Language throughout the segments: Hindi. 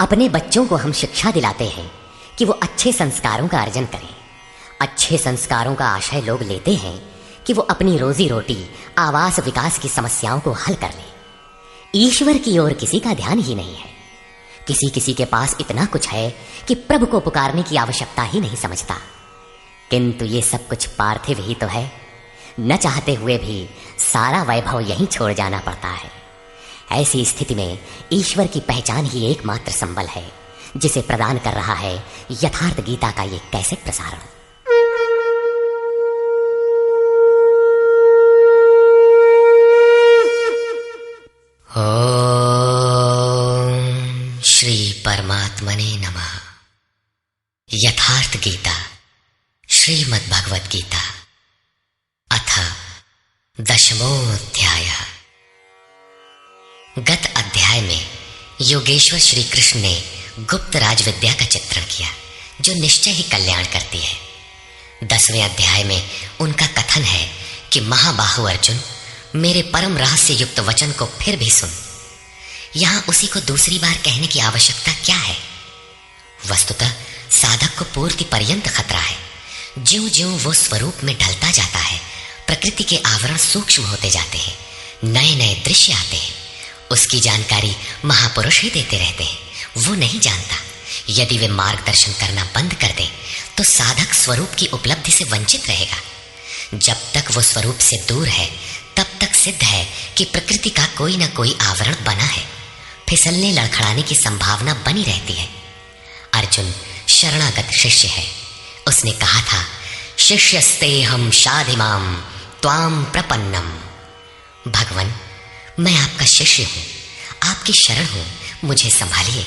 अपने बच्चों को हम शिक्षा दिलाते हैं कि वो अच्छे संस्कारों का अर्जन करें। अच्छे संस्कारों का आशय लोग लेते हैं कि वो अपनी रोजी रोटी, आवास, विकास की समस्याओं को हल कर ले। ईश्वर की ओर किसी का ध्यान ही नहीं है। किसी किसी के पास इतना कुछ है कि प्रभु को पुकारने की आवश्यकता ही नहीं समझता। किंतु ये सब कुछ पार्थिव ही तो है। न चाहते हुए भी सारा वैभव यहीं छोड़ जाना पड़ता है। ऐसी स्थिति में ईश्वर की पहचान ही एकमात्र संबल है, जिसे प्रदान कर रहा है यथार्थ गीता का ये कैसेट प्रसारण। ओम श्री परमात्मने नमः। यथार्थ गीता श्रीमद् भगवद गीता अथ 10वां। गत अध्याय में योगेश्वर श्री कृष्ण ने गुप्त राज विद्या का चित्रण किया, जो निश्चय ही कल्याण करती है। 10वें अध्याय में उनका कथन है कि महाबाहु अर्जुन, मेरे परम रहस्य युक्त वचन को फिर भी सुन। यहां उसी को दूसरी बार कहने की आवश्यकता क्या है? वस्तुतः साधक को पूर्ति पर्यंत खतरा है। ज्यों ज्यों वो स्वरूप में ढलता जाता है, प्रकृति के आवरण सूक्ष्म होते जाते हैं, नए नए दृश्य आते हैं। उसकी जानकारी महापुरुष ही देते रहते हैं, वो नहीं जानता। यदि वे मार्गदर्शन करना बंद कर दे तो साधक स्वरूप की उपलब्धि से वंचित रहेगा। जब तक वो स्वरूप से दूर है तब तक सिद्ध है कि प्रकृति का कोई ना कोई आवरण बना है। फिसलने लड़खड़ाने की संभावना बनी रहती है। अर्जुन शरणागत शिष्य है। उसने कहा था, शिष्यस्तेहं शाधिमां त्वां प्रपन्नम। भगवान, मैं आपका शिष्य हूं, आपकी शरण हूं, मुझे संभालिए।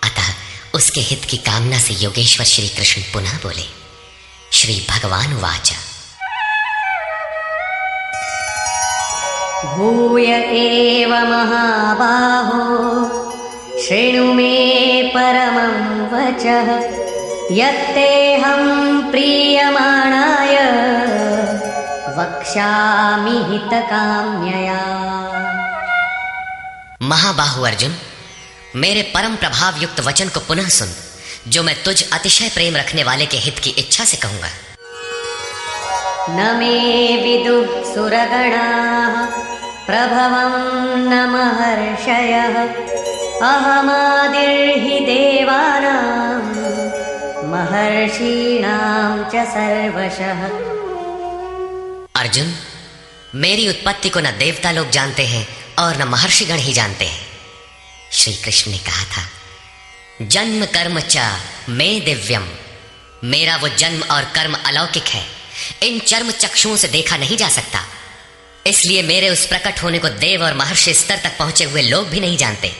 अतः उसके हित की कामना से योगेश्वर श्री कृष्ण पुनः बोले। श्री भगवान वाच, भूय एव महाबाहो शृणु मे परमं वचः यत्तेऽहं प्रीयमाणाय वक्ष्यामि हितकाम्यया। महाबाहु अर्जुन, मेरे परम प्रभाव युक्त वचन को पुनः सुन, जो मैं तुझ अतिशय प्रेम रखने वाले के हित की इच्छा से कहूंगा। न मे विदुः सुरगणाः प्रभवं न महर्षयः अहमादिर्हि देवानां महर्षीणां च सर्वशः। अर्जुन, मेरी उत्पत्ति को न देवता लोग जानते हैं और न महर्षिगण ही जानते हैं। श्री कृष्ण ने कहा था, जन्म कर्म च मे दिव्यम। मेरा वो जन्म और कर्म अलौकिक है, इन चर्म चक्षुओं से देखा नहीं जा सकता। इसलिए मेरे उस प्रकट होने को देव और महर्षि स्तर तक पहुंचे हुए लोग भी नहीं जानते।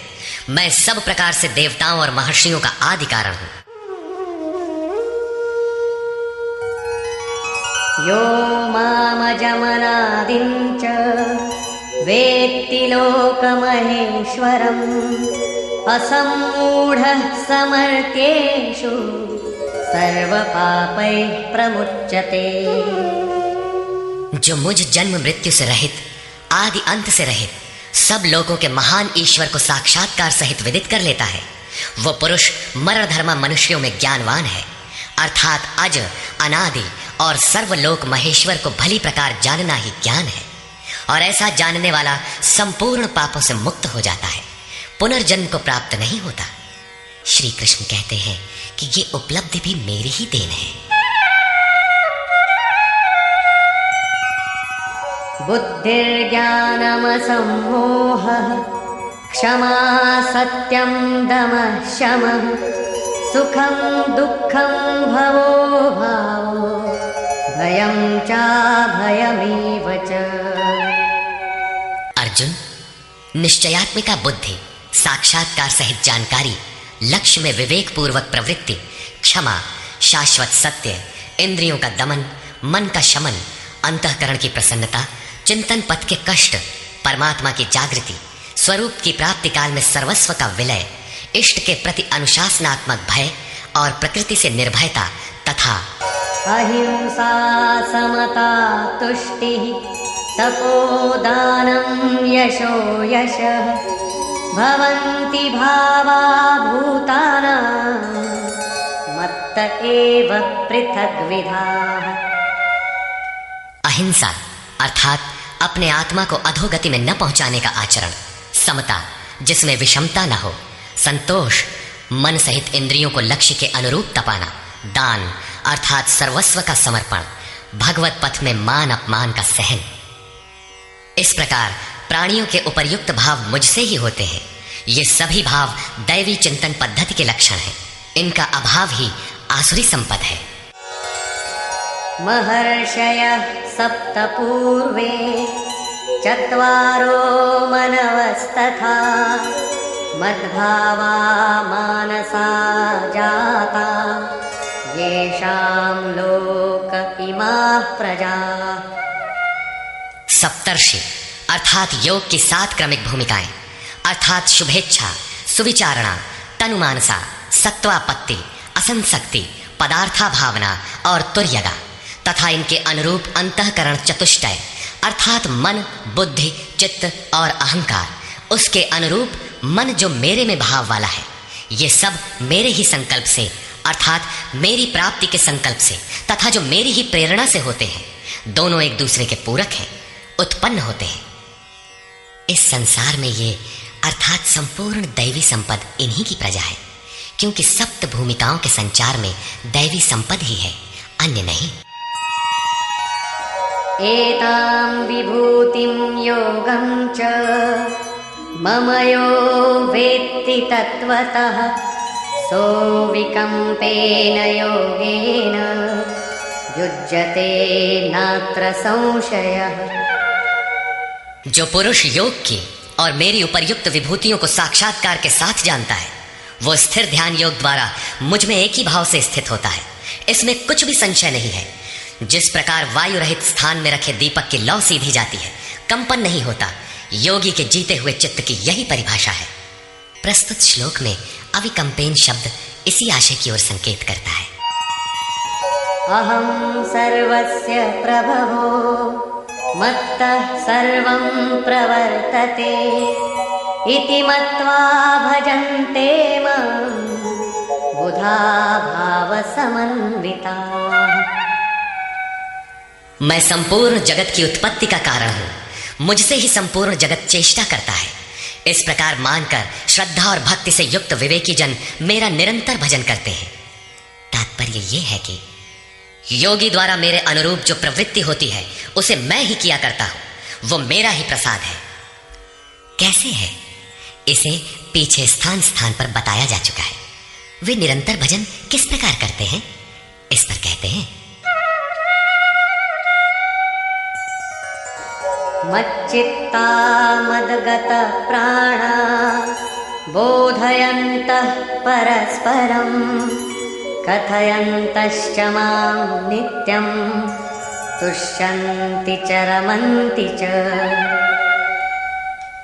मैं सब प्रकार से देवताओं और महर्षियों का आदि कारण हूं। यो मामजमनादिं च वेत्ति लोकमहेश्वरम् असम्मूढः समर्थ्येषु सर्वपापैः प्रमुच्यते। जो मुझ जन्म मृत्यु से रहित, आदि अंत से रहित, सब लोगों के महान ईश्वर को साक्षात्कार सहित विदित कर लेता है, वो पुरुष मरणधर्मा मनुष्यों में ज्ञानवान है। अर्थात अज, अनादि और सर्वलोक महेश्वर को भली प्रकार जानना ही ज्ञान है। और ऐसा जानने वाला संपूर्ण पापों से मुक्त हो जाता है, पुनर्जन्म को प्राप्त नहीं होता। श्री कृष्ण कहते हैं कि ये उपलब्धि भी मेरी ही देन है। बुद्धिर्ज्ञानमसम्मोहः क्षमा सत्यं दमः शमः सुखं दुःखं भवो भावो भयं चाभयमेव च। अर्जुन, निश्चयात्मिका बुद्धि, साक्षात्कार सहित जानकारी, लक्ष्य में विवेक पूर्वक प्रवृत्ति, क्षमा, शाश्वत सत्य, इंद्रियों का दमन, मन का शमन, अंतःकरण की प्रसन्नता, चिंतन पथ के कष्ट, परमात्मा की जागृति, स्वरूप की प्राप्ति काल में सर्वस्व का विलय, इष्ट के प्रति अनुशासनात्मक भय और प्रकृति से निर्भयता तथा अहिंसा समता तुष्टिः तपोदानं यशो यशः भवन्ति भावा भूतानां मत्त एव पृथग्विधाः। अहिंसा अर्थात अपने आत्मा को अधोगति में न पहुंचाने का आचरण, समता जिसमें विषमता न हो, संतोष मन सहित इंद्रियों को लक्ष्य के अनुरूप तपाना, दान अर्थात सर्वस्व का समर्पण, भगवत पथ में मान अपमान का सहन। इस प्रकार प्राणियों के उपर्युक्त भाव मुझसे ही होते हैं। ये सभी भाव दैवी चिंतन पद्धति के लक्षण हैं। इनका अभाव ही आसुरी संपद है। महर्षयः सप्त पूर्वे चत्वारो मनवस्तथा मद्भावा मानसा जाता येषां लोक इमाः प्रजाः। सप्तर्षि अर्थात योग की 7 क्रमिक भूमिकाएं अर्थात शुभेच्छा, सुविचारणा, तनुमानसा, सत्वापत्ति, असंसक्ति, पदार्था भावना और तुर्यगा तथा इनके अनुरूप अंतःकरण चतुष्टय अर्थात मन, बुद्धि, चित्त और अहंकार, उसके अनुरूप मन जो मेरे में भाव वाला है, ये सब मेरे ही संकल्प से अर्थात मेरी प्राप्ति के संकल्प से तथा जो मेरी ही प्रेरणा से होते हैं, दोनों एक दूसरे के पूरक हैं, उत्पन्न होते हैं। इस संसार में ये अर्थात संपूर्ण दैवी संपद इन्हीं की प्रजा है, क्योंकि सप्त भूमिकाओं के संचार में दैवी संपद ही है, अन्य नहीं। एतां विभूतिं योगं च मम यो वेत्ति तत्त्वतः सो विकम्पेन योगेन युज्यते नात्र संशयः। जो पुरुष योग की और मेरी उपर्युक्त विभूतियों को साक्षात्कार के साथ जानता है, वो स्थिर ध्यान योग द्वारा मुझ में एक ही भाव से स्थित होता है। इसमें कुछ भी संशय नहीं है। जिस प्रकार वायु रहित स्थान में रखे दीपक की लौ सीधी जाती है, कंपन नहीं होता, योगी के जीते हुए चित्त की यही परिभाषा है। प्रस्तुत श्लोक में अविकंपेन शब्द इसी आशय की ओर संकेत करता है। अहं सर्वस्य प्रभवो मत्तः सर्वं प्रवर्तते इति मत्वा भजन्ते मां बुधा भावसमन्विताः। मैं संपूर्ण जगत की उत्पत्ति का कारण हूं, मुझसे ही संपूर्ण जगत चेष्टा करता है। इस प्रकार मानकर श्रद्धा और भक्ति से युक्त विवेकी जन मेरा निरंतर भजन करते हैं। तात्पर्य यह है कि योगी द्वारा मेरे अनुरूप जो प्रवृत्ति होती है उसे मैं ही किया करता हूं, वो मेरा ही प्रसाद है। कैसे है, इसे पीछे स्थान स्थान पर बताया जा चुका है। वे निरंतर भजन किस प्रकार करते हैं, इस पर कहते हैं। मच्चित्ता मद्गत प्राणा बोधयन्तः परस्परं कथयन्तश्च मां नित्यं तुष्यन्ति च रमन्ति च।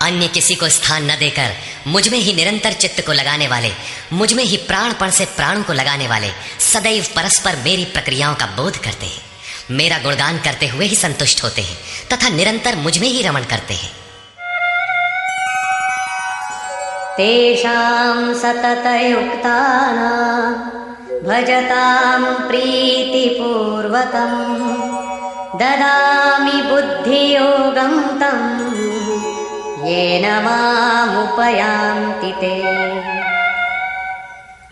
अन्य किसी को स्थान न देकर मुझ में ही निरंतर चित्त को लगाने वाले, मुझ में ही प्राणपण से प्राणों को लगाने वाले सदैव परस्पर मेरी प्रक्रियाओं का बोध करते हैं, मेरा गुणगान करते हुए ही संतुष्ट होते हैं तथा निरंतर मुझ में ही रमण करते हैं। तेषां सततयुक्तानां भजतां प्रीतिपूर्वकं ददामि बुद्धियोगं तं येन मामुपयान्ति ते।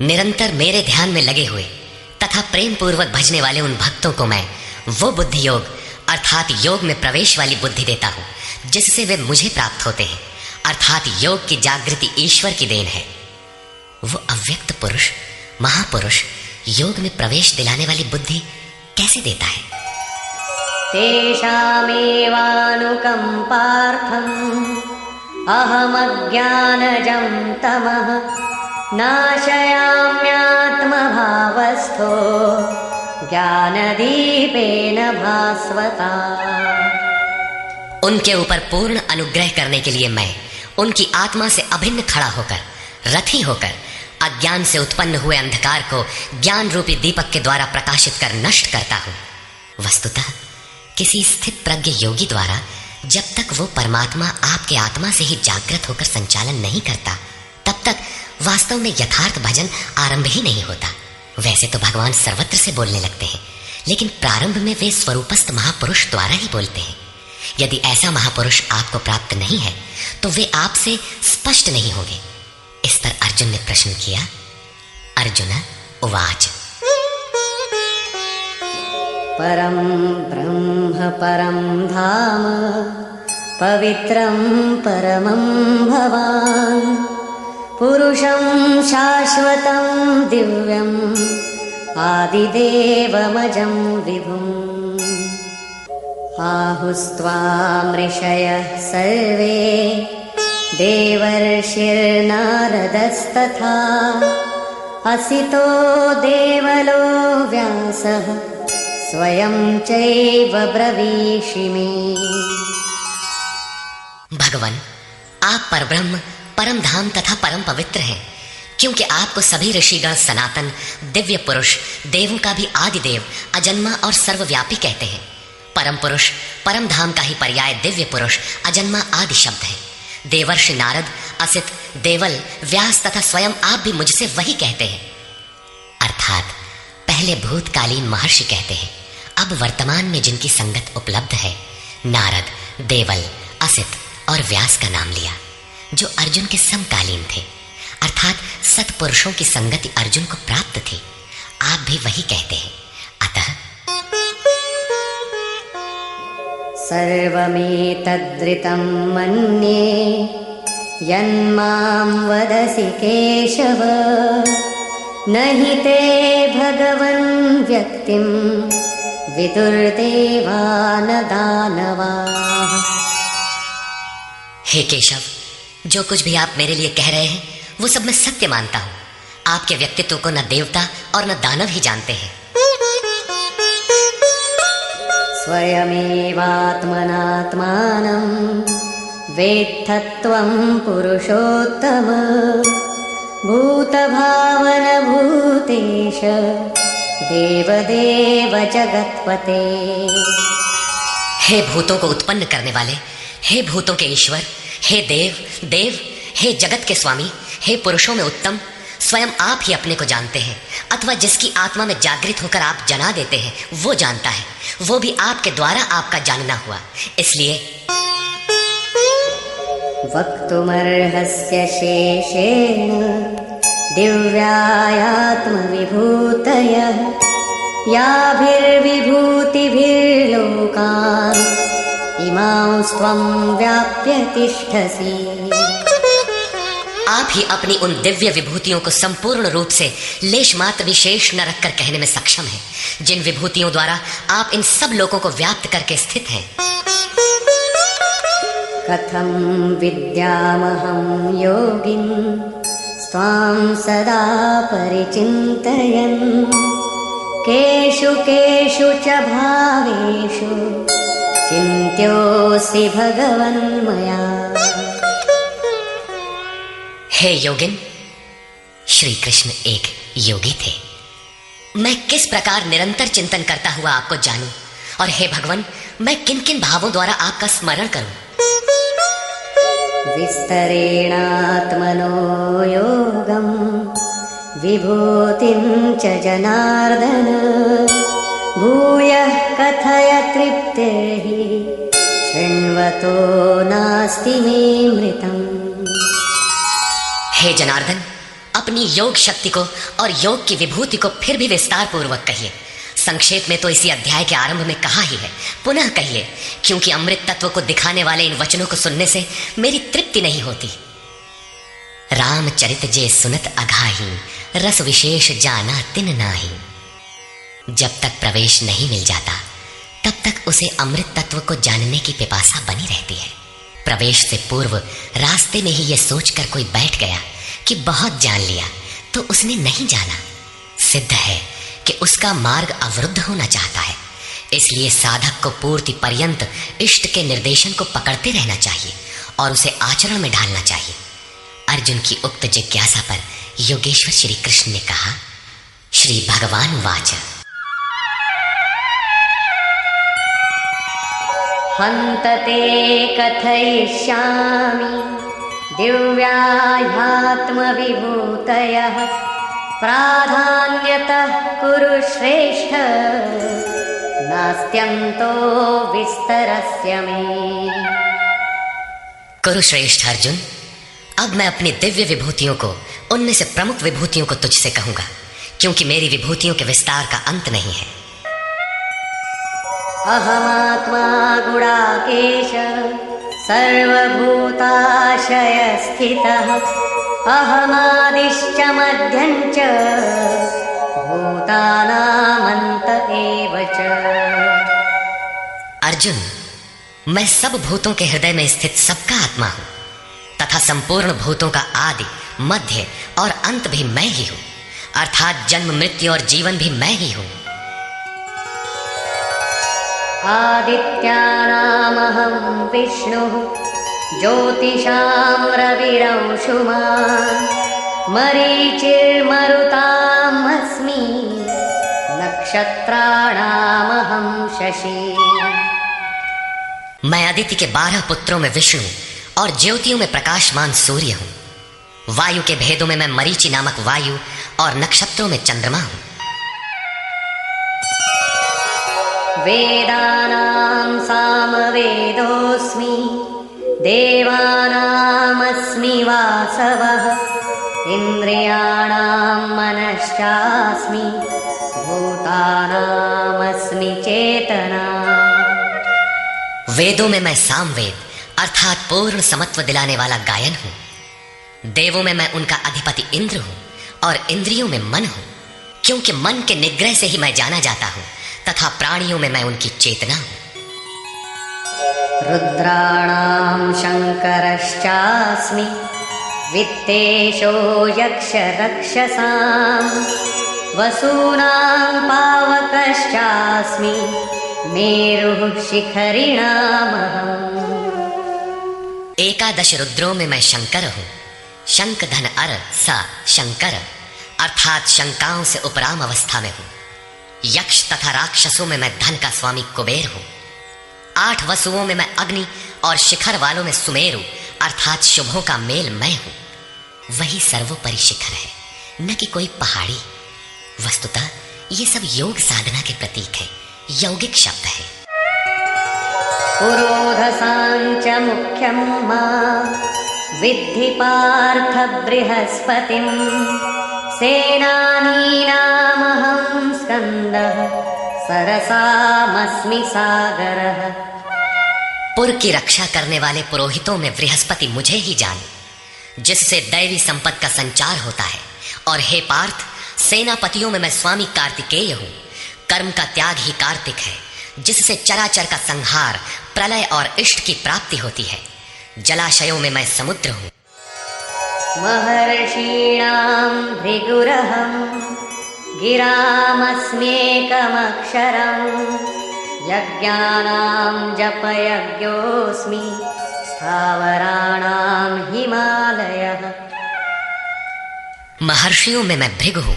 निरंतर मेरे ध्यान में लगे हुए तथा प्रेम पूर्वक भजने वाले उन भक्तों को मैं वो बुद्धि योग अर्थात योग में प्रवेश वाली बुद्धि देता हूं, जिससे वे मुझे प्राप्त होते हैं। अर्थात योग की जागृति ईश्वर की देन है। वो अव्यक्त पुरुष महापुरुष योग में प्रवेश दिलाने वाली बुद्धि कैसे देता है? तेषामेवानुकंपार्थम् अहमज्ञानजं तमः नाशयाम्यात्मभावस्थो ज्ञानदीपेन भास्वता। उनके ऊपर पूर्ण अनुग्रह करने के लिए मैं उनकी आत्मा से अभिन्न खड़ा होकर, रथी होकर अज्ञान से उत्पन्न हुए अंधकार को ज्ञान रूपी दीपक के द्वारा प्रकाशित कर नष्ट करता हूं। वस्तुतः किसी स्थित प्रज्ञ योगी द्वारा जब तक वो परमात्मा आपके आत्मा से ही जागृत होकर संचालन नहीं करता, तब तक वास्तव में यथार्थ भजन आरंभ ही नहीं होता। वैसे तो भगवान सर्वत्र से बोलने लगते हैं, लेकिन प्रारंभ में वे स्वरूपस्थ महापुरुष द्वारा ही बोलते हैं। यदि ऐसा महापुरुष आपको प्राप्त नहीं है तो वे आपसे स्पष्ट नहीं होंगे। इस पर अर्जुन ने प्रश्न किया। अर्जुन उवाच परं ब्रह्म परं धाम पवित्रं परमं भवान् पुरुषं शाश्वतं दिव्यम् आदिदेवमजं विभुम् आहुस्त्वां ऋषयः सर्वे देवर्षिर्नारदस्तथा असितो देवलो व्यासः स्वयं चैव ब्रवीषि मे। भगवान, आप परब्रह्म, परम धाम तथा परम पवित्र हैं, क्योंकि आपको सभी ऋषिगण सनातन, दिव्य पुरुष, देवों का भी आदि देव, अजन्मा और सर्वव्यापी कहते हैं। परम पुरुष, परम धाम का ही पर्याय दिव्य पुरुष, अजन्मा आदि शब्द है। देवर्षि नारद, असित, देवल, व्यास तथा स्वयं आप भी मुझसे वही कहते हैं। अर्थात पहले भूतकालीन महर्षि कहते हैं, अब वर्तमान में जिनकी संगत उपलब्ध है, नारद, देवल, असित और व्यास का नाम लिया, जो अर्जुन के समकालीन थे। अर्थात सत्पुरुषों की संगति अर्जुन को प्राप्त थी। आप भी वही कहते हैं। अतः सर्वमेतद्ऋतं मन्ये यन्मां वदसि केशव न हि ते भगवन् व्यक्तिं विदुर्देवा न दानवाः। हे केशव, जो कुछ भी आप मेरे लिए कह रहे हैं वो सब मैं सत्य मानता हूं। आपके व्यक्तित्व को न देवता और न दानव ही जानते हैं। स्वयमेवात्मनात्मानं वेत्थत्वं पुरुषोत्तम भूतभावनभूतेश देवदेव जगत्पते। हे भूतों को उत्पन्न करने वाले, हे भूतों के ईश्वर, हे देव देव, हे जगत के स्वामी, हे पुरुषों में उत्तम, स्वयं आप ही अपने को जानते हैं, अथवा जिसकी आत्मा में जागृत होकर आप जना देते हैं वो जानता है। वो भी आपके द्वारा आपका जानना हुआ। इसलिए वक्तुमर्हस्य शेषेण दिव्यायात्मविभूतयः याभिर्विभूतिभिर्लोकान् इमांस्त्वं व्याप्य तिष्ठसि। आप ही अपनी उन दिव्य विभूतियों को संपूर्ण रूप से लेश मात्र विशेष न रखकर कहने में सक्षम हैं, जिन विभूतियों द्वारा आप इन सब लोगों को व्याप्त करके स्थित हैं। कथं विद्यामहं योगिन् त्वां सदा परिचिन्तयन् केषु केषु च भावेषु चिन्त्योऽसि भगवन्मया। हे योगिन, श्री कृष्ण एक योगी थे। मैं किस प्रकार निरंतर चिंतन करता हुआ आपको जानूं, और हे भगवान, मैं किन किन भावों द्वारा आपका स्मरण करूं। विस्तरेणात्मनो योगं विभूतिं च जनार्दन भूयः कथय तृप्तिर्हि शृण्वतो नास्ति मे मृतम्। हे जनार्दन, अपनी योग शक्ति को और योग की विभूति को फिर भी विस्तार पूर्वक कहिए। संक्षेप में तो इसी अध्याय के आरंभ में कहा ही है, पुनः कहिए, क्योंकि अमृत तत्व को दिखाने वाले इन वचनों को सुनने से मेरी तृप्ति नहीं होती। रामचरित जे सुनत अघाही रस विशेष जाना तिन नाही। जब तक प्रवेश नहीं मिल जाता तब तक उसे अमृत तत्व को जानने की पिपासा बनी रहती है। प्रवेश से पूर्व रास्ते में ही यह सोचकर कोई बैठ गया कि बहुत जान लिया, तो उसने नहीं जाना। सिद्ध है कि उसका मार्ग अवरुद्ध होना चाहता है। इसलिए साधक को पूर्ति पर्यंत इष्ट के निर्देशन को पकड़ते रहना चाहिए और उसे आचरण में ढालना चाहिए। अर्जुन की उक्त जिज्ञासा पर योगेश्वर श्री कृष्ण ने कहा। श्री भगवान वाच हन्त ते कथयिष्यामि दिव्याध्यात्मविभूतयः प्राधान्यतः कुरु श्रेष्ठ नास्त्यन्तो विस्तरस्य मे। कुरुश्रेष्ठ अर्जुन, अब मैं अपनी दिव्य विभूतियों को, उनमें से प्रमुख विभूतियों को तुझसे कहूंगा, क्योंकि मेरी विभूतियों के विस्तार का अंत नहीं है। अहमात्मा गुडाकेश सर्वभूताशय स्थितः अहमादिश्च मध्यं च भूतानामन्त एव च। अर्जुन, मैं सब भूतों के हृदय में स्थित सबका आत्मा हूं तथा संपूर्ण भूतों का आदि, मध्य और अंत भी मैं ही हूं, अर्थात जन्म, मृत्यु और जीवन भी मैं ही हूं। आदित्यानामहं विष्णुः ज्योतिषां रविरंशुमान् मरीचिर्मरुताम् अस्मि नक्षत्राणामहं शशि। मैं आदित्य के 12 पुत्रों में विष्णु और ज्योतियों में प्रकाशमान सूर्य हूं। वायु के भेदों में मैं मरीचि नामक वायु और नक्षत्रों में चंद्रमा हूं। वेदानां सामवेदोऽस्मि देवानामस्मि वासवः इन्द्रियाणां मनश्चास्मि भूतानामस्मि चेतना। वेदों में मैं सामवेद अर्थात पूर्ण समत्व दिलाने वाला गायन हूं। देवों में मैं उनका अधिपति इंद्र हूं और इंद्रियों में मन हूं, क्योंकि मन के निग्रह से ही मैं जाना जाता हूं, तथा प्राणियों में मैं उनकी चेतना हूं। रुद्राणां शंकरश्चास्मि वित्तेशो यक्षरक्षसां वसूनां पावकश्चास्मि मेरुः शिखरिणामहम्। 11 रुद्रों में मैं शंकर हूं। शंख धन अर सा शंकर अर्थात शंकाओं से उपराम अवस्था में हूं। यक्ष तथा राक्षसों में मैं धन का स्वामी कुबेर हूं। 8 वसुओं में मैं अग्नि और शिखर वालों में सुमेरु अर्थात शुभों का मेल मैं हूं। वही सर्वोपरि शिखर है, न कि कोई पहाड़ी। वस्तुतः ये सब योग साधना के प्रतीक है, यौगिक शब्द है। पुरोधसांच मुख्यं मां विद्धि पार्थ बृहस्पतिं सेनानीनामहं स्कंदः सरसामस्मि सागरः। पुर की रक्षा करने वाले पुरोहितों में बृहस्पति मुझे ही जान, जिससे दैवी संपत्ति का संचार होता है। और हे पार्थ, सेनापतियों में मैं स्वामी कार्तिकेय हूं। कर्म का त्याग ही कार्तिक है, जिससे चराचर का संहार, प्रलय और इष्ट की प्राप्ति होती है। जलाशयों में मैं समुद्र हूं। महर्षीणां भृगुरहं गिरामस्म्येकमक्षरं यज्ञानां जपयज्ञोऽस्मि स्थावराणां हिमालयः। महर्षियों में मैं भृगु हूं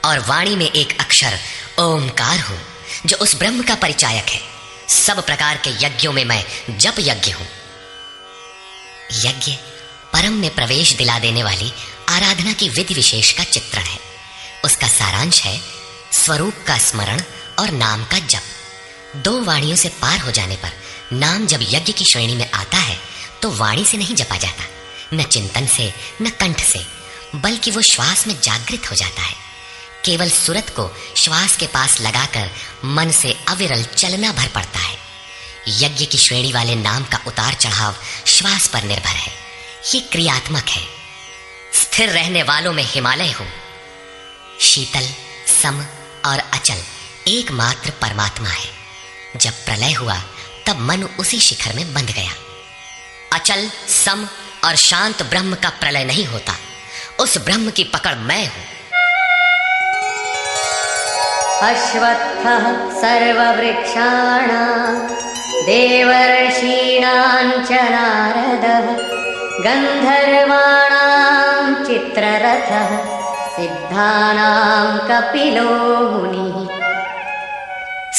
और वाणी में एक अक्षर ओमकार हूं, जो उस ब्रह्म का परिचायक है। सब प्रकार के यज्ञों में मैं जप यज्ञ हूं। यज्ञ परम में प्रवेश दिला देने वाली आराधना की विधि विशेष का चित्रण है। उसका सारांश है स्वरूप का स्मरण और नाम का जप। 2 वाणियों से पार हो जाने पर नाम जब यज्ञ की श्रेणी में आता है तो वाणी से नहीं जपा जाता, न चिंतन से, न कंठ से, बल्कि वो श्वास में जागृत हो जाता है। केवल सुरत को श्वास के पास लगाकर मन से अविरल चलना भर पड़ता है। यज्ञ की श्रेणी वाले नाम का उतार चढ़ाव श्वास पर निर्भर है। ये क्रियात्मक है। स्थिर रहने वालों में हिमालय हूं। शीतल, सम और अचल एकमात्र परमात्मा है। जब प्रलय हुआ तब मन उसी शिखर में बंध गया। अचल, सम और शांत ब्रह्म का प्रलय नहीं होता। उस ब्रह्म की पकड़ मैं हूं। अश्वत्थः सर्ववृक्षाणां देवर्षीणां च नारदः गन्धर्वाणां चित्ररथः सिद्धानां कपिलो मुनिः।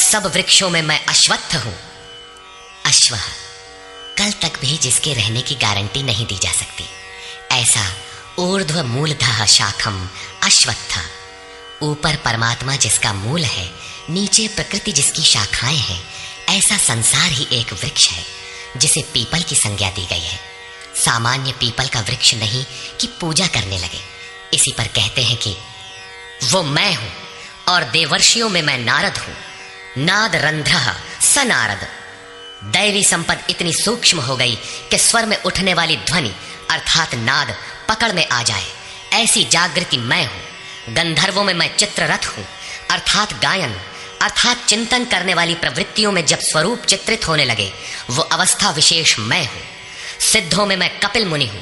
सब वृक्षों में मैं अश्वत्थ हूं। अश्व, कल तक भी जिसके रहने की गारंटी नहीं दी जा सकती, ऐसा ऊर्ध्व मूलधः शाखम अश्वत्थ, ऊपर परमात्मा जिसका मूल है, नीचे प्रकृति जिसकी शाखाएं हैं, ऐसा संसार ही एक वृक्ष है जिसे पीपल की संज्ञा दी गई है। सामान्य पीपल का वृक्ष नहीं कि पूजा करने लगे। इसी पर कहते हैं कि वो मैं हूं और देवर्षियों में मैं नारद हूं। नाद रंध्रः स नारद। दैवी संपद इतनी सूक्ष्म हो गई कि स्वर में उठने वाली ध्वनि अर्थात नाद पकड़ में आ जाए, ऐसी जागृति मैं हूं। गंधर्वों में मैं चित्ररथ हूं अर्थात गायन अर्थात चिंतन करने वाली प्रवृत्तियों में जब स्वरूप चित्रित होने लगे, वो अवस्था विशेष मैं हूं। सिद्धों में मैं कपिल मुनि हूं,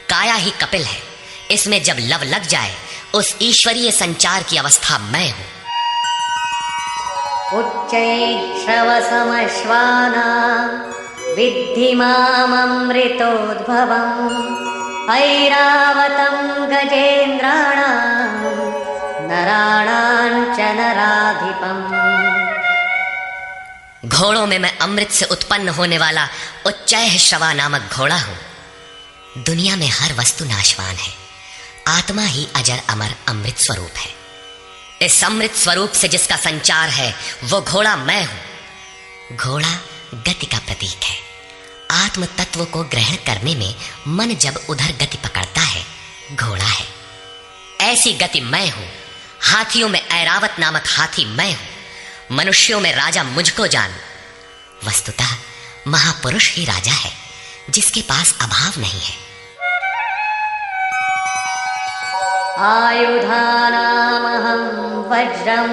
काया ही कपिल है। इसमें जब लव लग जाए, उस ईश्वरीय संचार की अवस्था मैं हूं। उच्चैः विद्धि माममृतोद्भवम् ऐरावतं गजेन्द्राणां नराणां च नराधिपम्। घोड़ों में मैं अमृत से उत्पन्न होने वाला उच्चैः श्रवा नामक घोड़ा हूं। दुनिया में हर वस्तु नाशवान है, आत्मा ही अजर अमर अमृत स्वरूप है। इस अमृत स्वरूप से जिसका संचार है, वो घोड़ा मैं हूं। घोड़ा गति का प्रतीक है। आत्म तत्व को ग्रहण करने में मन जब उधर गति पकड़ता है, घोड़ा है। ऐसी गति मैं हूं। हाथियों में ऐरावत नामक हाथी मैं हूं। मनुष्यों में राजा मुझको जान। वस्तुतः महापुरुष ही राजा है, जिसके पास अभाव नहीं है। आयुधानामहं वज्रं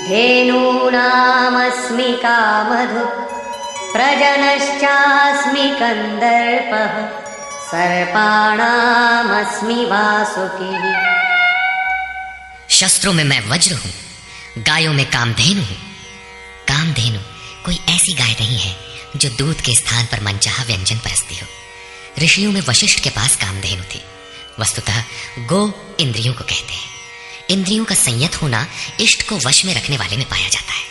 धेनूनामस्मि कामधुक् प्रजनश्चास्मि कन्दर्पः सर्पाणामस्मि वासुकी। शस्त्रों में मैं वज्र हूं, गायों में कामधेनु हूं। कामधेनु कोई ऐसी गाय नहीं है जो दूध के स्थान पर मनचाहा व्यंजन परसती हो। ऋषियों में वशिष्ठ के पास कामधेनु थी। वस्तुतः गो इंद्रियों को कहते हैं। इंद्रियों का संयत होना इष्ट को वश में रखने वाले में पाया जाता है।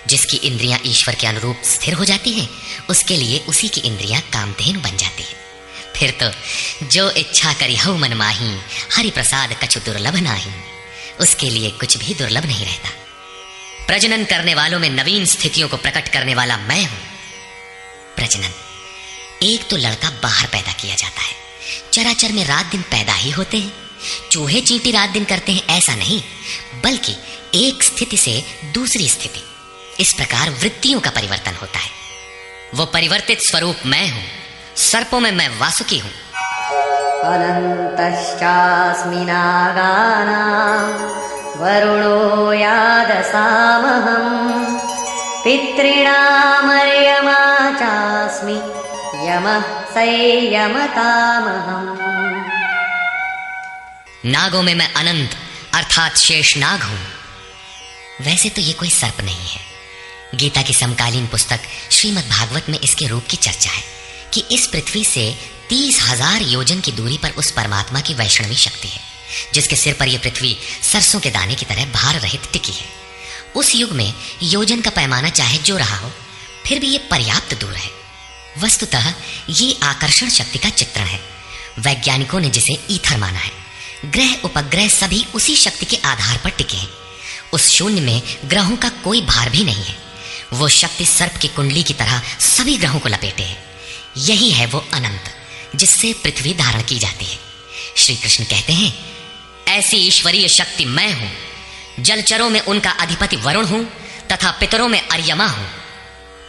जिसकी इंद्रियां ईश्वर के अनुरूप स्थिर हो जाती हैं, उसके लिए उसी की इंद्रियां कामधेनु बन जाती है। फिर तो जो इच्छा करी हऊ मन माही, हरि प्रसाद कछु दुर्लभ नाही। उसके लिए कुछ भी दुर्लभ नहीं रहता। प्रजनन करने वालों में नवीन स्थितियों को प्रकट करने वाला मैं हूं। प्रजनन, एक तो लड़का बाहर पैदा किया जाता है। चराचर में रात दिन पैदा ही होते हैं। चूहे चींटी रात दिन करते हैं ऐसा नहीं, बल्कि एक स्थिति से दूसरी स्थिति, इस प्रकार वृत्तियों का परिवर्तन होता है। वो परिवर्तित स्वरूप मैं हूं। सर्पों में मैं वासुकी हूं। अनन्तश्चास्मि नागानां वरुणो यादसामहं पितॄणामर्यमा चास्मि यमः संयमतामहम्। नागों में मैं अनंत अर्थात शेषनाग हूं। वैसे तो ये कोई सर्प नहीं है। गीता की समकालीन पुस्तक श्रीमद् भागवत में इसके रूप की चर्चा है कि इस पृथ्वी से 30,000 योजन की दूरी पर उस परमात्मा की वैष्णवी शक्ति है, जिसके सिर पर यह पृथ्वी सरसों के दाने की तरह भार रहित टिकी है। उस युग में योजन का पैमाना चाहे जो रहा हो, फिर भी यह पर्याप्त दूर है। वस्तुतः ये आकर्षण शक्ति का चित्रण है। वैज्ञानिकों ने जिसे ईथर माना है। ग्रह उपग्रह सभी उसी शक्ति के आधार पर टिके हैं। उस शून्य में ग्रहों का कोई भार भी नहीं है। वो शक्ति सर्प की कुंडली की तरह सभी ग्रहों को लपेटे है। यही है वो अनंत, जिससे पृथ्वी धारण की जाती है। श्री कृष्ण कहते हैं, ऐसी ईश्वरीय शक्ति मैं हूं। जलचरों में उनका अधिपति वरुण हूं तथा पितरों में अर्यमा हूं।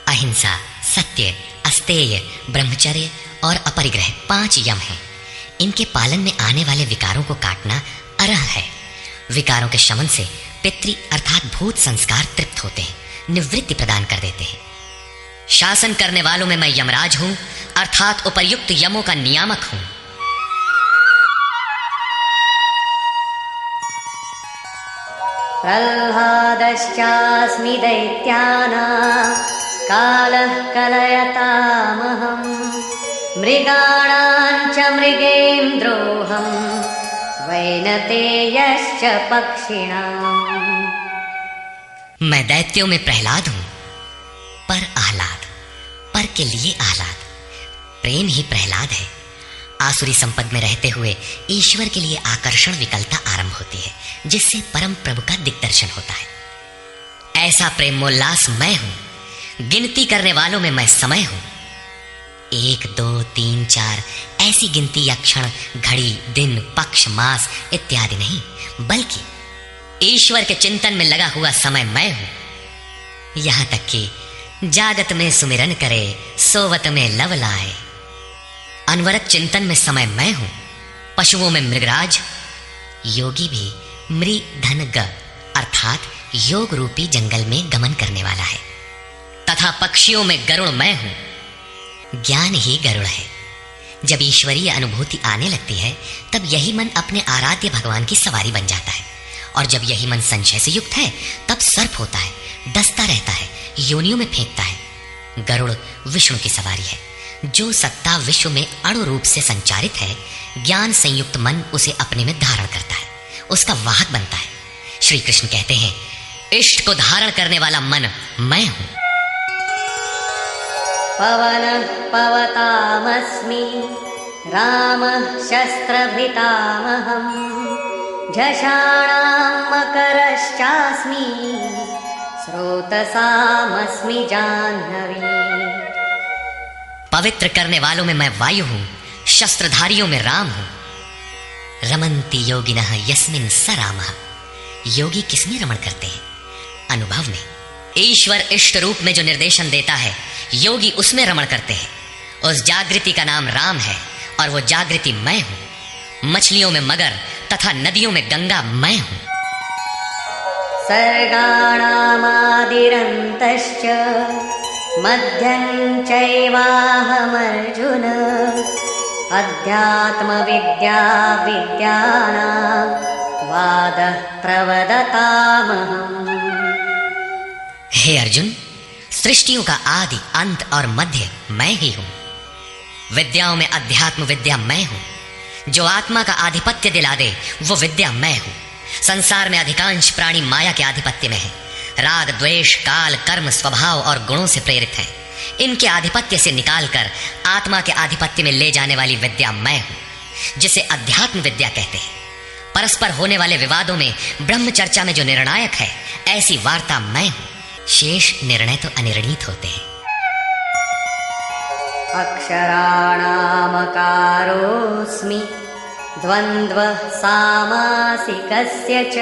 अहिंसा, सत्य, अस्तेय, ब्रह्मचर्य और अपरिग्रह 5 यम हैं। इनके पालन में आने वाले विकारों को काटना अरह है। विकारों के शमन से पितृ अर्थात भूत संस्कार तृप्त होते हैं, निवृत्ति प्रदान कर देते हैं। शासन करने वालों में मैं यमराज हूं अर्थात उपर्युक्त यमों का नियामक हूं। प्रह्लादश्चास्मि दैत्यानां कालः कलयतामहं मृगाणां च मृगेन्द्रोऽहं वैनतेयश्च पक्षिणाम्। मैं दैत्यों में प्रहलाद हूं, पर आह्लाद, पर के लिए आह्लाद। प्रेम ही प्रहलाद है। आसुरी संपद में रहते हुए ईश्वर के लिए आकर्षण विकलता आरंभ होती है, जिससे परम प्रभु का दिग्दर्शन होता है। ऐसा प्रेमोल्लास मैं हूं, गिनती करने वालों में मैं समय हूं। 1 2 3 4 ऐसी गिनती या क्षण, घड़ी, दिन, पक्ष, मास इत्यादि नहीं, बल्कि ईश्वर के चिंतन में लगा हुआ समय मैं हूं। यहां तक कि जागत में सुमिरन करे, सोवत में लव लाए। अनवरत चिंतन में समय मैं हूं। पशुओं में मृगराज, योगी भी मृधन ग अर्थात योग रूपी जंगल में गमन करने वाला है। तथा पक्षियों में गरुड़ मैं हूं। ज्ञान ही गरुड़ है। जब ईश्वरीय अनुभूति आने लगती है, तब यही मन अपने आराध्य भगवान की सवारी बन जाता है। और जब यही मन संशय से युक्त है, तब सर्प होता है, डसता रहता है, योनियों में फेंकता है। गरुड़ विष्णु की सवारी है। जो सत्ता विश्व में अणु रूप से संचारित है, ज्ञान संयुक्त मन उसे अपने में धारण करता है, उसका वाहक बनता है। श्री कृष्ण कहते हैं, इष्ट को धारण करने वाला मन मैं हूं। पवन पवतामस्मि, राम शस्त्रभृतामहं, झषाणां मकरश्चास्मि, स्रोतसामस्मि जाह्नवी। पवित्र करने वालों में मैं वायु हूं, शस्त्रधारियों में राम हूं। रमन्ति योगिनः यस्मिन् स रामः। योगी किसमें रमण करते हैं? अनुभव में। ईश्वर इष्ट रूप में जो निर्देशन देता है, योगी उसमें रमण करते हैं। उस जागृति का नाम राम है और वो जागृति मैं हूं। मछलियों में मगर तथा नदियों में गंगा मैं हूं। सर्गाणामादिरन्तश्च मध्यं चैवाहमर्जुन, अध्यात्मविद्या विद्यानां वादः प्रवदतामहम्। हे अर्जुन, सृष्टियों का आदि, अंत और मध्य मैं ही हूं। विद्याओं में अध्यात्म विद्या मैं हूं। जो आत्मा का आधिपत्य दिला दे, वो विद्या मैं हूं। संसार में अधिकांश प्राणी माया के आधिपत्य में है। राग, द्वेष, काल, कर्म, स्वभाव और गुणों से प्रेरित है। इनके आधिपत्य से निकालकर आत्मा के आधिपत्य में ले जाने वाली विद्या मैं हूं, जिसे अध्यात्म विद्या कहते हैं। परस्पर होने वाले विवादों में ब्रह्म चर्चा में जो निर्णायक है, ऐसी वार्ता मैं हूं। शेष निर्णय तो अनिर्णीत होते हैं। अक्षराणामकारोऽस्मि, द्वन्द्वः सामासिकस्य च,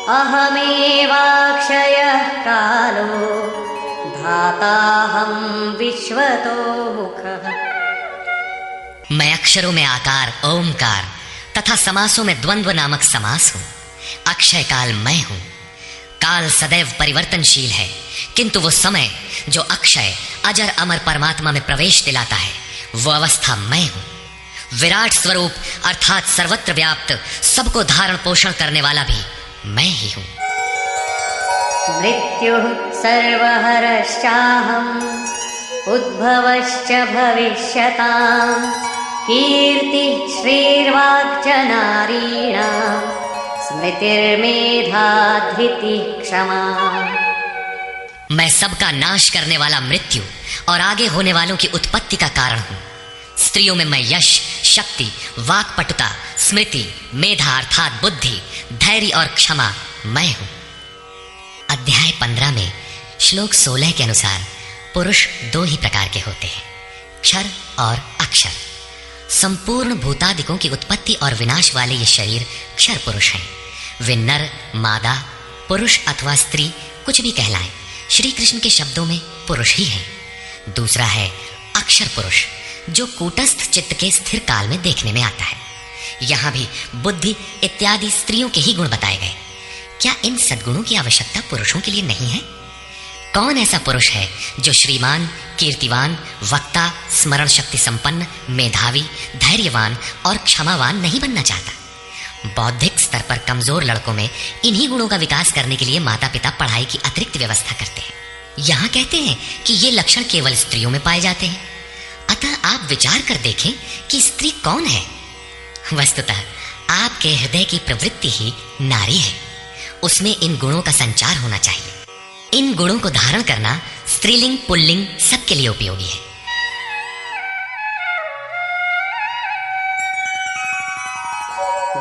अहमेवाक्षयः कालो, धाताहं विश्वतो मुखः। मैं अक्षरों में आकार, ओमकार तथा समासों में द्वंद्व नामक समास हूं। अक्षय काल मैं हूं। काल सदैव परिवर्तनशील है, किंतु वो समय जो अक्षय अजर अमर परमात्मा में प्रवेश दिलाता है, वो अवस्था मैं हूं। विराट स्वरूप अर्थात सर्वत्र व्याप्त, सबको धारण पोषण करने वाला भी मैं ही हूं। मृत्युः सर्वहरश्चाहम्, उद्भवश्च भविष्यताम्, कीर्तिः श्रीर्वाक्च नारीणाम्, स्मृतिर्मेधा धृतिः क्षमा। मैं सबका नाश करने वाला मृत्यु और आगे होने वालों की उत्पत्ति का कारण हूं। स्त्रियों में मैं यश, शक्ति, वाक्पटुता, स्मृति, मेधा अर्थात बुद्धि, धैर्य और क्षमा मैं हूं। अध्याय 15 में श्लोक 16 के अनुसार पुरुष 2 ही प्रकार के होते हैं, क्षर और अक्षर। संपूर्ण भूतादिकों की उत्पत्ति और विनाश वाले ये शरीर क्षर पुरुष हैं। वे नर, मादा, पुरुष अथवा स्त्री कुछ भी कहलाएं, श्री कृष्ण के शब्दों में पुरुष ही है। दूसरा है अक्षर पुरुष, जो कूटस्थ चित्त के स्थिर काल में देखने में आता है। यहां भी बुद्धि इत्यादि स्त्रियों के ही गुण बताए गए। क्या इन सद्गुणों की आवश्यकता पुरुषों के लिए नहीं है? कौन ऐसा पुरुष है जो श्रीमान, कीर्तिवान, वक्ता, स्मरण शक्ति संपन्न, मेधावी, धैर्यवान और क्षमावान नहीं बनना चाहता? बौद्धिक स्तर पर कमजोर लड़कों में इन्हीं गुणों का विकास करने के लिए माता पिता पढ़ाई की अतिरिक्त व्यवस्था करते हैं। यहां कहते हैं कि ये लक्षण केवल स्त्रियों में पाए जाते हैं। अतः आप विचार कर देखें कि स्त्री कौन है। वस्तुतः आपके हृदय की प्रवृत्ति ही नारी है। उसमें इन गुणों का संचार होना चाहिए। इन गुणों को धारण करना स्त्रीलिंग पुल्लिंग सबके लिए उपयोगी है।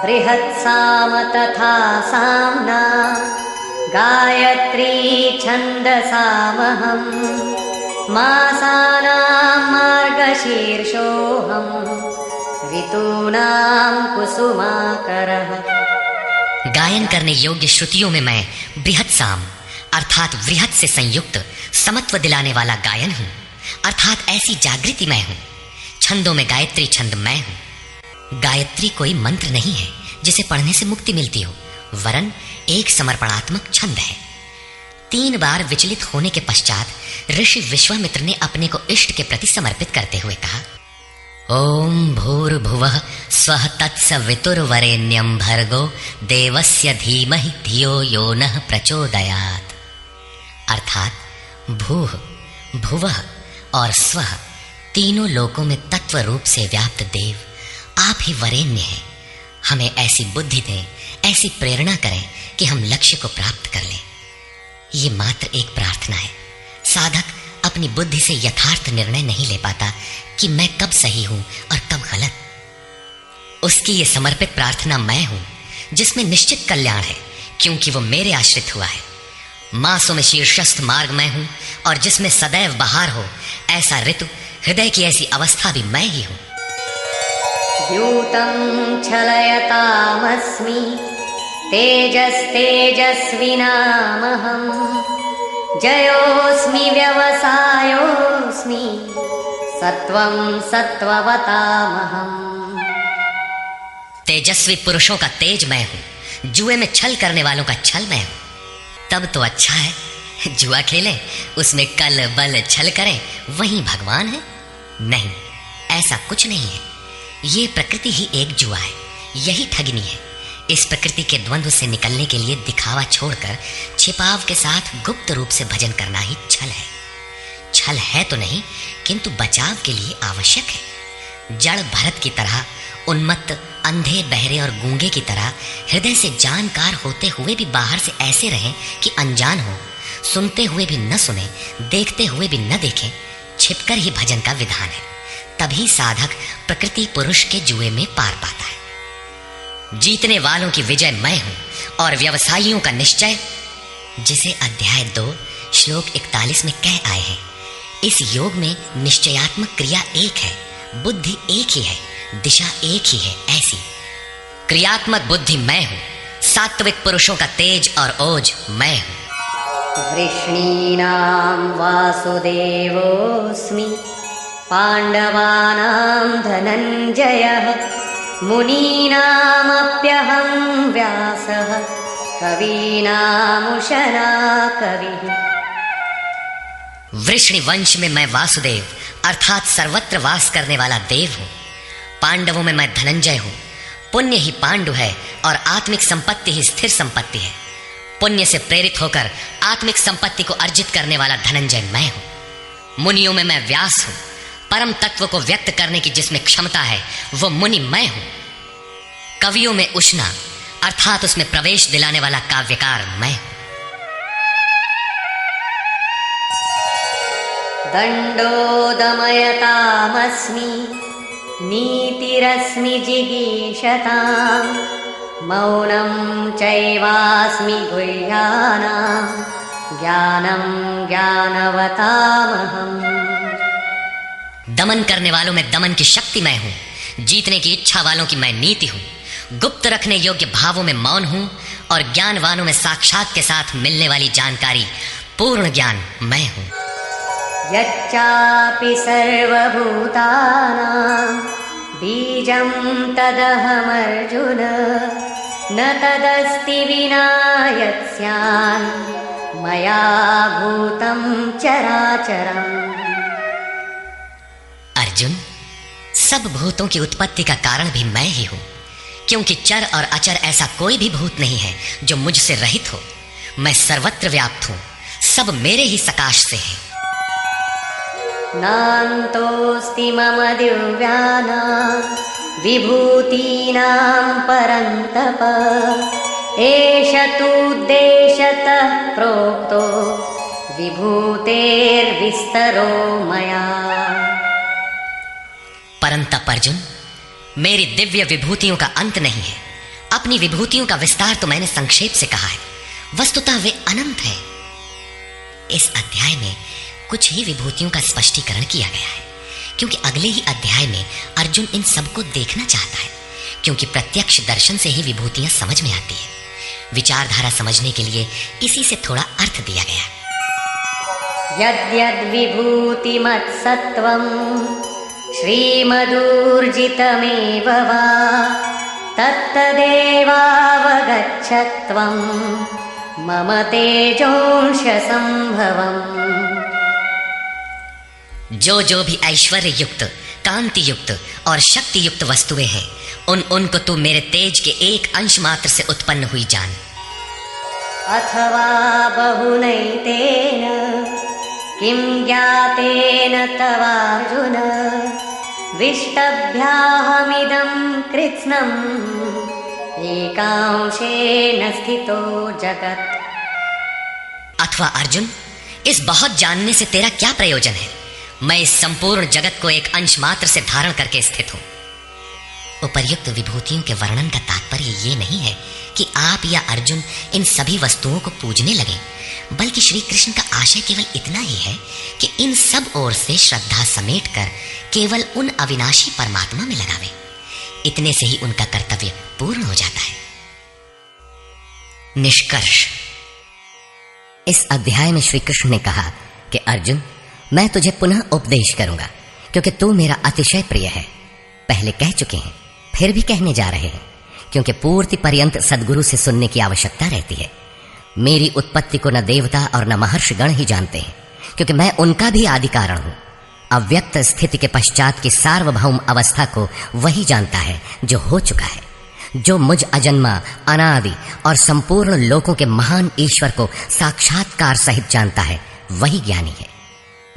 बृहत्साम तथा साम्ना गायत्री छन्दसामहम् मासानां मार्गशीर्षोऽहम् ऋतूनां कुसुमाकरः। गायन करने योग्य श्रुतियों में मैं बृहत साम अर्थात वृहत से संयुक्त समत्व दिलाने वाला गायन हूँ, अर्थात ऐसी जागृति मैं हूँ। छंदों में गायत्री छंद मैं हूँ। गायत्री कोई मंत्र नहीं है जिसे पढ़ने से मुक्ति मिलती हो, वरन एक समर्पणात्मक छंद है। 3 बार विचलित होने के पश्चात ऋषि विश्वामित्र ने अपने को इष्ट के प्रति समर्पित करते हुए कहा, ओम भूर्भुवः स्वः तत्सवितुर्वरेण्यं भर्गो देवस्य धीमहि धियो यो नः प्रचोदयात्। अर्थात भूः, भुवः और स्वः तीनों लोकों में तत्व रूप से व्याप्त देव आप ही वरेण्य हैं। हमें ऐसी बुद्धि दें, ऐसी प्रेरणा करें कि हम लक्ष्य को प्राप्त कर लें। ये मात्र एक प्रार्थना है। साधक अपनी बुद्धि से यथार्थ निर्णय नहीं ले पाता कि मैं कब सही हूं और कब गलत। उसकी ये समर्पित प्रार्थना मैं हूं जिसमें निश्चित कल्याण है, क्योंकि वो मेरे आश्रित हुआ है। मासों में शीर्षस्थ मार्ग मैं हूं और जिसमें सदैव बहार हो ऐसा ऋतु, हृदय की ऐसी अवस्था भी मैं ही हूं। द्यूतं छलयतामस्मि तेजस्तेजस्विनामहम् जयोऽस्मि व्यवसायोऽस्मि सत्वं सत्ववतामहम्। तेजस्वी पुरुषों का तेज मैं हूं, जुए में छल करने वालों का छल मैं हूं। तब तो अच्छा है, जुआ खेलें, उसमें कल बल छल करें, वही भगवान है। नहीं, ऐसा कुछ नहीं है। ये प्रकृति ही एक जुआ है, यही ठगनी है। इस प्रकृति के द्वंद्व से निकलने के लिए दिखावा छोड़कर छिपाव के साथ गुप्त रूप से भजन करना ही छल है। छल है तो नहीं, किंतु बचाव के लिए आवश्यक है। जड़ भरत की तरह, उन्मत्त, अंधे, बहरे और गूंगे की तरह हृदय से जानकार होते हुए भी बाहर से ऐसे रहें कि अनजान हो, सुनते हुए भी न सुने, देखते हुए भी न देखें। छिपकर ही भजन का विधान है। तभी साधक प्रकृति पुरुष के जुए में पार पाता है। जीतने वालों की विजय मैं हूं और व्यवसायियों का निश्चय, जिसे अध्याय 2 श्लोक 41 में कह आए हैं। इस योग में निश्चयात्मक क्रिया एक है, बुद्धि एक ही है, दिशा एक ही है। ऐसी क्रियात्मक बुद्धि मैं हूं, सात्विक पुरुषों का तेज और ओज मैं हूं। वृष्णीनां वासुदेवोऽस्मि पाण्डवानां धनञ्जयः मुनीनामप्यहं व्यासः कवीनामुशना कविः। वृष्णि वंश में मैं वासुदेव अर्थात सर्वत्र वास करने वाला देव हूं। पांडवों में मैं धनंजय हूं। पुण्य ही पांडु है और आत्मिक संपत्ति ही स्थिर संपत्ति है। पुण्य से प्रेरित होकर आत्मिक संपत्ति को अर्जित करने वाला धनंजय मैं हूं। मुनियों में मैं व्यास हूं। परम तत्व को व्यक्त करने की जिसमें क्षमता है वो मुनि मैं हूं। कवियों में उष्णा अर्थात उसमें प्रवेश दिलाने वाला काव्यकार मैं हूं। दण्डोदमयतामस्मि नीतिरस्मि जिगीषताम् मौनं चैवास्मि गुह्यानां ज्ञानं ज्ञानवतामहम्। दमन करने वालों में दमन की शक्ति मैं हूं। जीतने की इच्छा वालों की मैं नीति हूं। गुप्त रखने योग्य भावों में मौन हूं और ज्ञानवानों में साक्षात के साथ मिलने वाली जानकारी पूर्ण ज्ञान मैं हूं। यच्चापि सर्वभूतानां बीजं तदहमर्जुन न तदस्ति विना यत्स्यान् मया भूतं चराचरम्। अर्जुन, सब भूतों की उत्पत्ति का कारण भी मैं ही हूं, क्योंकि चर और अचर ऐसा कोई भी भूत नहीं है जो मुझसे रहित हो। मैं सर्वत्र व्याप्त हूं, सब मेरे ही सकाश से है। नान्तोऽस्ति मम दिव्यानां विभूतीनां परन्तप एष तूद्देशतः प्रोक्तो विभूतेर्विस्तरो मया। परंतप अर्जुन, मेरी दिव्य विभूतियों का अंत नहीं है। अपनी विभूतियों का विस्तार तो मैंने संक्षेप से कहा है, वस्तुतः वे अनंत है। इस अध्याय में कुछ ही विभूतियों का स्पष्टीकरण किया गया है, क्योंकि अगले ही अध्याय में अर्जुन इन सबको देखना चाहता है, क्योंकि प्रत्यक्ष दर्शन से ही विभूतियां समझ में आती है। विचारधारा समझने के लिए इसी से थोड़ा अर्थ दिया गया। यद्यद् विभूतिमत्सत्त्वं श्रीमदूर्जितमेव वा तत्तदेवावगच्छत्वं मम तेजोंशसंभवम्। जो जो भी ऐश्वर्य युक्त, कांति युक्त और शक्ति युक्त वस्तुएं हैं, उनको तू मेरे तेज के एक अंश मात्र से उत्पन्न हुई जान। अथवा बहुनैतेन किं ज्ञातेन तवार्जुन विष्टभ्याहमिदं कृत्स्नम् एकांशेन स्थितो जगत्। अथवा अर्जुन, इस बहुत जानने से तेरा क्या प्रयोजन है? मैं इस संपूर्ण जगत को एक अंश मात्र से धारण करके स्थित हूं। उपर्युक्त विभूतियों के वर्णन का तात्पर्य ये नहीं है कि आप या अर्जुन इन सभी वस्तुओं को पूजने लगे, बल्कि श्री कृष्ण का आशय केवल इतना ही है कि इन सब ओर से श्रद्धा समेट कर केवल उन अविनाशी परमात्मा में लगावे। इतने से ही उनका कर्तव्य पूर्ण हो जाता है। निष्कर्ष, इस अध्याय में श्री कृष्ण ने कहा कि अर्जुन, मैं तुझे पुनः उपदेश करूंगा, क्योंकि तू मेरा अतिशय प्रिय है। पहले कह चुके हैं, फिर भी कहने जा रहे हैं, क्योंकि पूर्ति पर्यंत सद्गुरु से सुनने की आवश्यकता रहती है। मेरी उत्पत्ति को न देवता और न महर्षिगण ही जानते हैं, क्योंकि मैं उनका भी आदि कारण हूं। अव्यक्त स्थिति के पश्चात की सार्वभौम अवस्था को वही जानता है जो हो चुका है। जो मुझ अजन्मा, अनादि और संपूर्ण लोकों के महान ईश्वर को साक्षात्कार सहित जानता है, वही ज्ञानी है।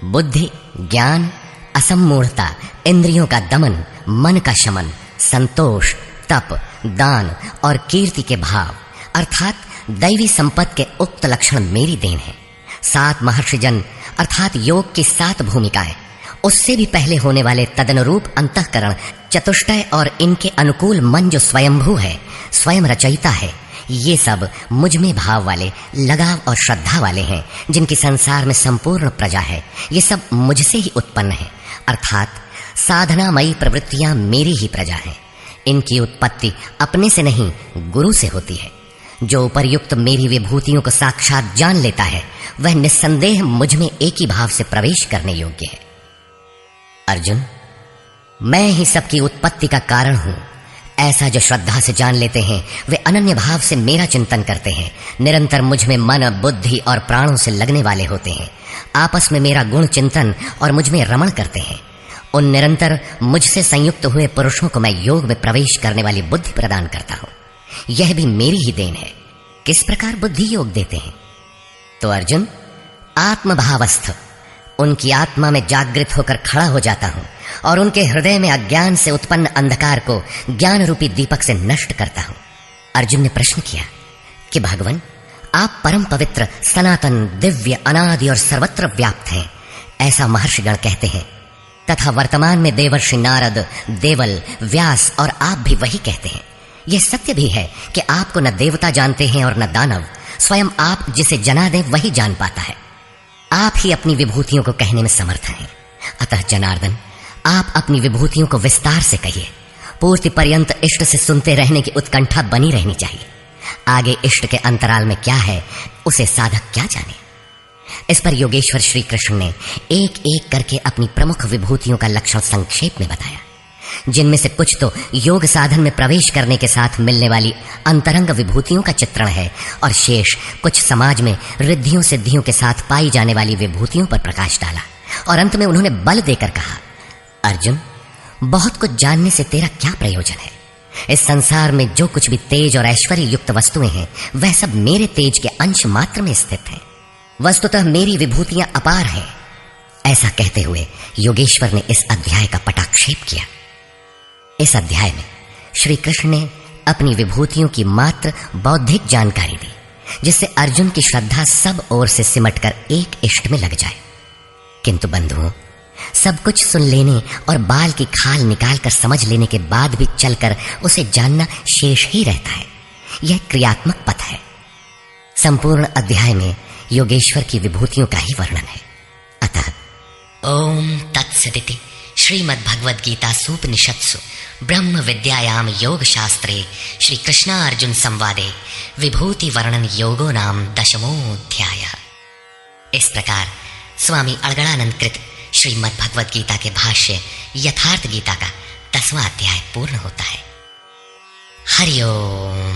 बुद्धि, ज्ञान, असम्मूढ़ता, इंद्रियों का दमन, मन का शमन, संतोष, तप, दान और कीर्ति के भाव अर्थात दैवी संपत्ति के उक्त लक्षण मेरी देन है। 7 महर्षिजन अर्थात योग की 7 भूमिकाएं, उससे भी पहले होने वाले तदनुरूप अंतःकरण, चतुष्टय और इनके अनुकूल मन जो स्वयंभू है, स्वयं रचयिता है, ये सब मुझ में भाव वाले, लगाव और श्रद्धा वाले हैं, जिनकी संसार में संपूर्ण प्रजा है। ये सब मुझसे ही उत्पन्न है, अर्थात साधनामयी प्रवृत्तियां मेरी ही प्रजा है। इनकी उत्पत्ति अपने से नहीं, गुरु से होती है। जो उपर्युक्त मेरी विभूतियों को साक्षात जान लेता है, वह निस्संदेह मुझ में एक ही भाव से प्रवेश करने योग्य है। अर्जुन, मैं ही सबकी उत्पत्ति का कारण हूं, ऐसा जो श्रद्धा से जान लेते हैं, वे अनन्य भाव से मेरा चिंतन करते हैं, निरंतर मुझ में मन, बुद्धि और प्राणों से लगने वाले होते हैं, आपस में मेरा गुण चिंतन और मुझ में रमण करते हैं। उन निरंतर मुझसे संयुक्त हुए पुरुषों को मैं योग में प्रवेश करने वाली बुद्धि प्रदान करता हूं। यह भी मेरी ही देन है। किस प्रकार बुद्धि योग देते हैं? तो अर्जुन, आत्मभावस्थ उनकी आत्मा में जागृत होकर खड़ा हो जाता हूं और उनके हृदय में अज्ञान से उत्पन्न अंधकार को ज्ञान रूपी दीपक से नष्ट करता हूं। अर्जुन ने प्रश्न किया कि भगवान, आप परम पवित्र, सनातन, दिव्य, अनादि और सर्वत्र व्याप्त हैं, ऐसा महर्षिगण कहते हैं, तथा वर्तमान में देवर्षि नारद, देवल, व्यास और आप भी वही कहते हैं। यह सत्य भी है कि आपको न देवता जानते हैं और न दानव, स्वयं आप जिसे जना दे वही जान पाता है। आप ही अपनी विभूतियों को कहने में समर्थ हैं। अतः जनार्दन, आप अपनी विभूतियों को विस्तार से कहिए। पूर्ति पर्यंत इष्ट से सुनते रहने की उत्कंठा बनी रहनी चाहिए। आगे इष्ट के अंतराल में क्या है, उसे साधक क्या जाने। इस पर योगेश्वर श्री कृष्ण ने एक एक करके अपनी प्रमुख विभूतियों का लक्षण संक्षेप में बताया, जिनमें से कुछ तो योग साधन में प्रवेश करने के साथ मिलने वाली अंतरंग विभूतियों का चित्रण है, और शेष कुछ समाज में रिद्धियों सिद्धियों के साथ पाई जाने वाली विभूतियों पर प्रकाश डाला। और अंत में उन्होंने बल देकर कहा, अर्जुन, बहुत कुछ जानने से तेरा क्या प्रयोजन है? इस संसार में जो कुछ भी तेज और ऐश्वर्य युक्त वस्तुएं हैं, वह सब मेरे तेज के अंश मात्र में स्थित है। वस्तुतः मेरी विभूतियां अपार हैं। ऐसा कहते हुए योगेश्वर ने इस अध्याय का पटाक्षेप किया। इस अध्याय में श्री कृष्ण ने अपनी विभूतियों की मात्र बौद्धिक जानकारी दी, जिससे अर्जुन की श्रद्धा सब ओर से सिमटकर एक इष्ट में लग जाए। किंतु बंधुओं, सब कुछ सुन लेने और बाल की खाल निकालकर समझ लेने के बाद भी चलकर उसे जानना शेष ही रहता है। यह क्रियात्मक पथ है। संपूर्ण अध्याय में योगेश्वर की विभूतियों का ही वर्णन है। अतः ओम तत्सदिति श्रीमद् भगवद गीता सूपनिषत्सु ब्रह्म विद्यायाम योग शास्त्रे श्री कृष्णार्जुन संवादे विभूति वर्णन योगो नाम 10वां अध्याय। इस प्रकार स्वामी अड़गड़ानंद कृत श्रीमद् भगवद गीता के भाष्य यथार्थ गीता का 10वां अध्याय पूर्ण होता है। हरि ओम।